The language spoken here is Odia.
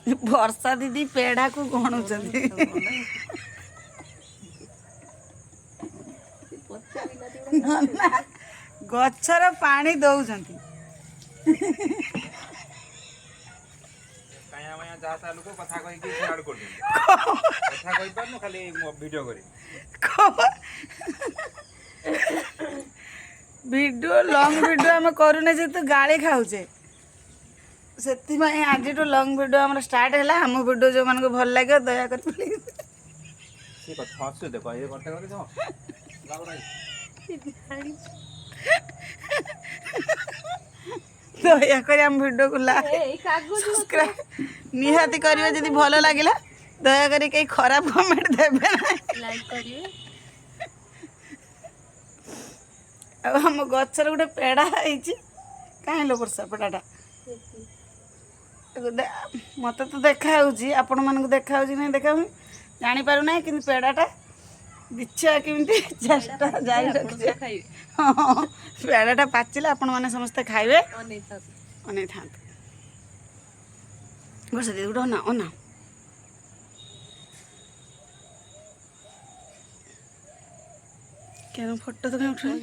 ବର୍ଷା ଦିଦି ପେଡ଼ାକୁ ଗଣୁଛନ୍ତି। ନନା ଗଛର ପାଣି ଦଉଛନ୍ତି। ଭିଡ଼ିଓ ଲଙ୍ଗ ଭିଡ଼ିଓ ଆମେ କରୁନେ ଯେହେତୁ ଗାଳି ଖାଉଛେ, ସେଥିପାଇଁ ଆଜିଠୁ ଲଙ୍ଗ ଭିଡ଼ିଓ ଆମର ଷ୍ଟାର୍ଟ ହେଲା। ଆମ ଭିଡ଼ିଓ ଯେଉଁମାନଙ୍କୁ ଭଲ ଲାଗିବ ଦୟାକରି ପ୍ଲିଜ୍ ଦୟାକରି ଆମ ଭିଡ଼ିଓକୁ ସବସ୍କ୍ରାଇବ୍ ନିହାତି କରିବେ। ଯଦି ଭଲ ଲାଗିଲା ଦୟାକରି କେହି ଖରାପ କମେଣ୍ଟ ଦେବେ ନାହିଁ, ଲାଇକ୍ କରିବେ। ଆଉ ଆମ ଗଛରେ ଗୋଟେ ପେଡ଼ା ହେଇଛି। କାହିଁ ଲୋ ବର୍ଷା ପେଡ଼ାଟା ମୋତେ ତ ଦେଖାହେଉଛି, ଆପଣମାନଙ୍କୁ ଦେଖାହେଉଛି ନାହିଁ ଦେଖାହୁଏ ଜାଣିପାରୁନାହିଁ, କିନ୍ତୁ ପେଡ଼ାଟା ବିଛା କେମିତି ଚେଷ୍ଟା ଜାରି ରଖିছে। ହଁ, ପେଡ଼ାଟା ପାଚିଲା, ଆପଣମାନେ ସମସ୍ତେ ଖାଇବେ, ଅନେଇଥାନ୍ତୁ। ବର୍ଷା ଦିଦି ଗୋଟେ ଅନା ଅନା କେন ଫଟୋ ତ କାହିଁ ଉଠୁନି।